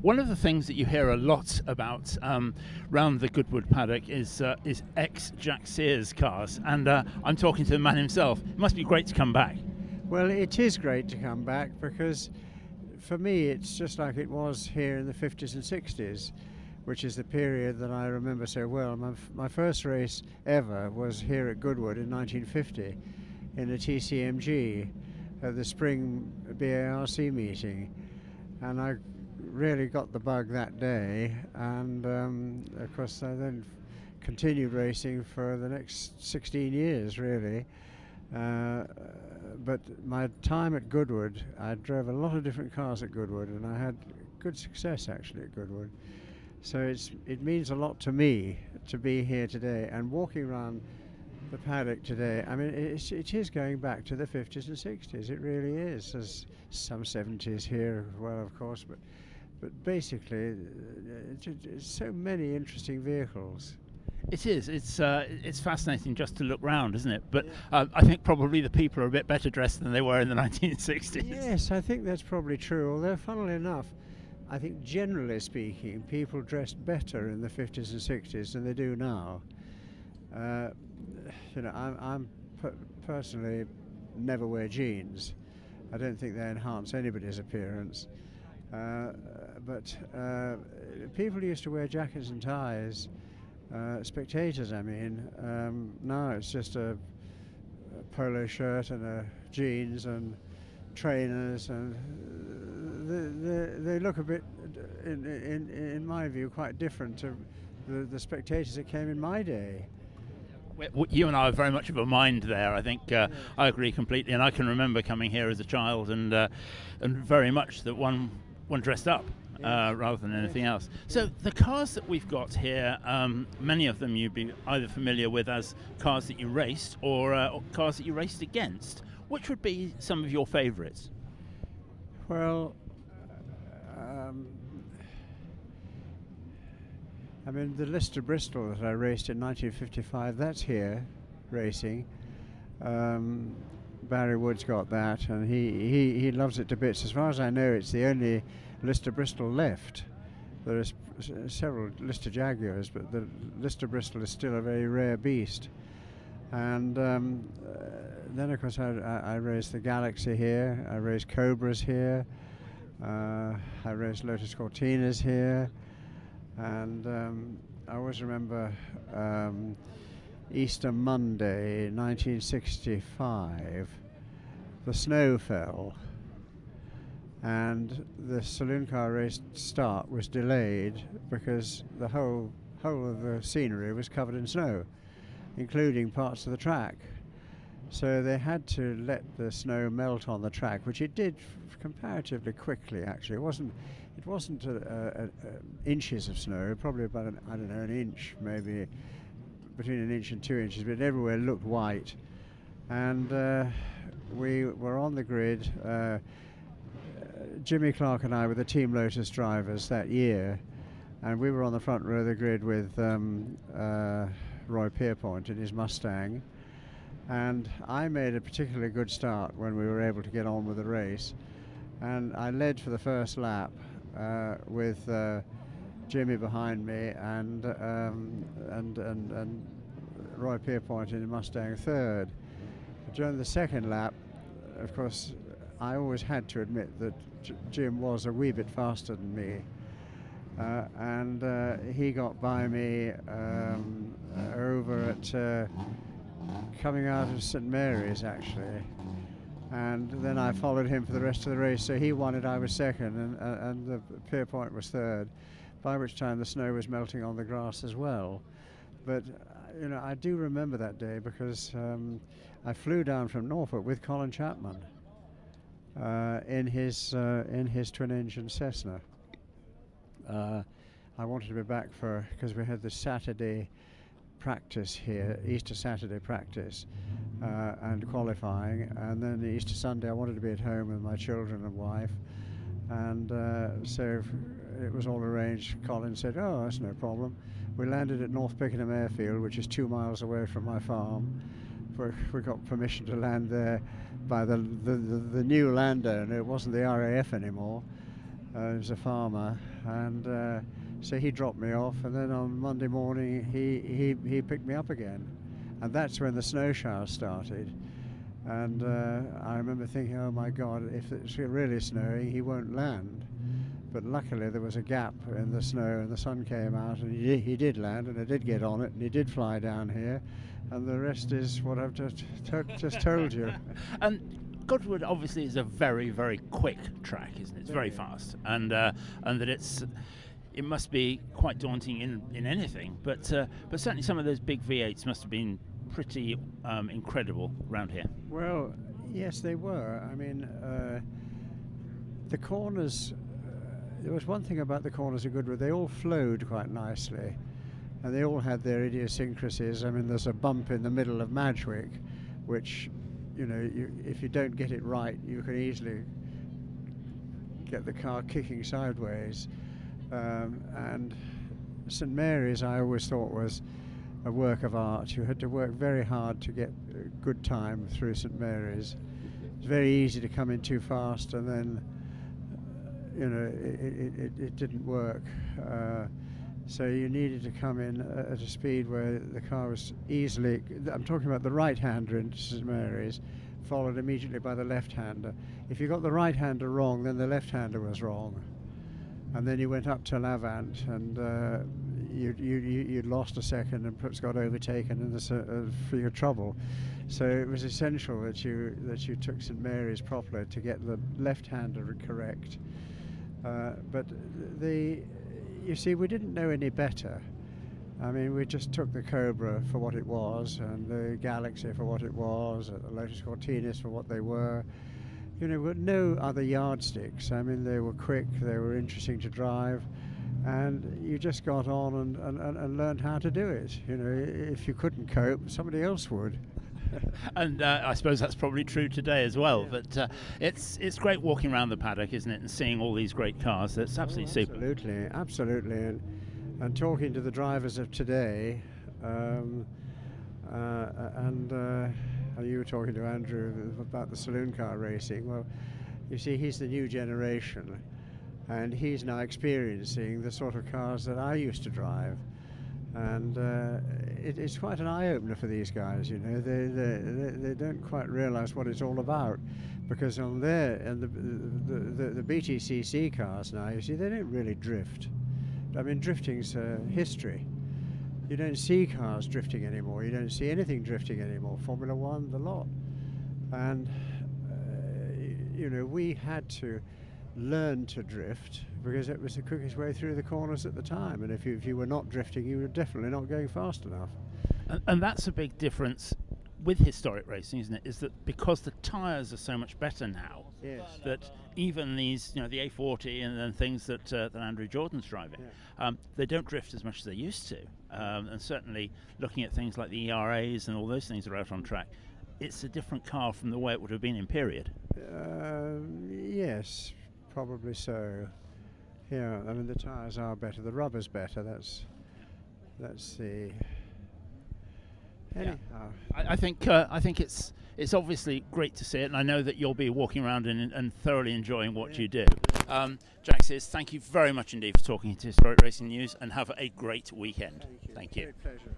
One of the things that you hear a lot about round the Goodwood paddock is ex-Jack Sears cars, and I'm talking to the man himself. It must be great to come back. Well, it is great to come back because for me it's just like it was here in the 50s and 60s, which is the period that I remember so well. My first race ever was here at Goodwood in 1950 in a TCMG at the spring BARC meeting, and I really got the bug that day, and of course I then continued racing for the next 16 years really. But my time at Goodwood, I drove a lot of different cars at Goodwood, and I had good success actually at Goodwood. So it means a lot to me to be here today and walking around the paddock today. I mean, it is going back to the 50s and 60s. It really is. There's some 70s here as well, of course, but basically, it's so many interesting vehicles. It is. It's fascinating just to look round, isn't it? But yeah. I think probably the people are a bit better dressed than they were in the 1960s. Yes, I think that's probably true. Although, funnily enough, I think generally speaking, people dressed better in the 50s and 60s than they do now. You know, I'm personally never wear jeans. I don't think they enhance anybody's appearance. But people used to wear jackets and ties. Spectators, I mean. Now it's just a polo shirt and a jeans and trainers, and they look a bit, in my view, quite different to the spectators that came in my day. You and I are very much of a mind there. I think I agree completely, and I can remember coming here as a child and very much that one dressed up. Rather than anything else. So the cars that we've got here, many of them you'd be either familiar with as cars that you raced or cars that you raced against. Which would be some of your favourites? Well, I mean, the Lister Bristol that I raced in 1955, that's here racing. Barry Wood's got that, and he loves it to bits. As far as I know, it's the only Lister Bristol left. There are several Lister Jaguars, but the Lister Bristol is still a very rare beast. And then of course I raced the Galaxy here, I raced Cobras here, I raced Lotus Cortinas here, and I always remember Easter Monday 1965, the snow fell, and the saloon car race start was delayed because the whole of the scenery was covered in snow, including parts of the track. So they had to let the snow melt on the track, which it did comparatively quickly. Actually, it wasn't inches of snow, probably about an inch, maybe between an inch and 2 inches, but everywhere looked white. And we were on the grid. Jimmy Clark and I were the Team Lotus drivers that year, and we were on the front row of the grid with Roy Pierpoint in his Mustang, and I made a particularly good start when we were able to get on with the race, and I led for the first lap with Jimmy behind me and Roy Pierpoint in the Mustang third. During the second lap, of course, I always had to admit that Jim was a wee bit faster than me, and he got by me over at coming out of St Mary's actually, and then I followed him for the rest of the race. So he won it, I was second, and the Pierpoint was third, by which time the snow was melting on the grass as well. But you know, I do remember that day because I flew down from Norfolk with Colin Chapman in his twin-engine Cessna. I wanted to be back because we had the Saturday practice here, Easter Saturday practice, and qualifying, and then the Easter Sunday I wanted to be at home with my children and wife, and so it was all arranged. Colin said, "Oh, that's no problem." We landed at North Pickenham Airfield, which is 2 miles away from my farm. We got permission to land there by the new landowner. It wasn't the RAF anymore, He was a farmer, and so he dropped me off, and then on Monday morning he picked me up again, and that's when the snow shower started. And I remember thinking, oh my God, if it's really snowing, he won't land. But luckily there was a gap in the snow, and the sun came out, and he did land, and I did get on it, and he did fly down here, and the rest is what I've just told you. And Goodwood obviously is a very, very quick track, isn't it? It's very fast, and that it must be quite daunting in anything. But certainly some of those big V8s must have been pretty incredible around here. Well, yes, they were. I mean, the corners. There was one thing about the corners of Goodwood, they all flowed quite nicely, and they all had their idiosyncrasies. I mean, there's a bump in the middle of Madgwick, which, you know, if you don't get it right, you can easily get the car kicking sideways. And St Mary's, I always thought, was a work of art. You had to work very hard to get a good time through St Mary's. It's very easy to come in too fast, and then you know, it didn't work. So you needed to come in at a speed where the car was easily, I'm talking about the right-hander in St Mary's, followed immediately by the left-hander. If you got the right-hander wrong, then the left-hander was wrong. And then you went up to Lavant, and you'd lost a second and perhaps got overtaken for your trouble. So it was essential that you took St Mary's properly to get the left-hander correct. But you see, we didn't know any better. I mean, we just took the Cobra for what it was, and the Galaxy for what it was, and the Lotus Cortinas for what they were. You know, with no other yardsticks. I mean, they were quick, they were interesting to drive, and you just got on and learned how to do it. You know, if you couldn't cope, somebody else would. And I suppose that's probably true today as well. Yeah. But it's great walking around the paddock, isn't it, and seeing all these great cars. That's absolutely super. Absolutely. And talking to the drivers of today, you were talking to Andrew about the saloon car racing. Well, you see, he's the new generation, and he's now experiencing the sort of cars that I used to drive. And it's quite an eye-opener for these guys, you know. They don't quite realise what it's all about, because on there and the BTCC cars now, you see, they don't really drift. I mean, drifting's history. You don't see cars drifting anymore. You don't see anything drifting anymore. Formula One, the lot. And you know, we had to learn to drift because it was the quickest way through the corners at the time, and if you were not drifting, you were definitely not going fast enough. And that's a big difference with historic racing, isn't it? Is that because the tyres are so much better now, yes, that even these, you know, the A40 and then things that Andrew Jordan's driving, they don't drift as much as they used to. And certainly looking at things like the ERAs and all those things that are out on track, it's a different car from the way it would have been in period. Yes, probably so. Yeah, I mean, the tyres are better, the rubber's better. That's the. Anyhow. Yeah. I think it's obviously great to see it, and I know that you'll be walking around and thoroughly enjoying what you do. Jack Sears, thank you very much indeed for talking to Historic Racing News, and have a great weekend. Thank you. Great pleasure.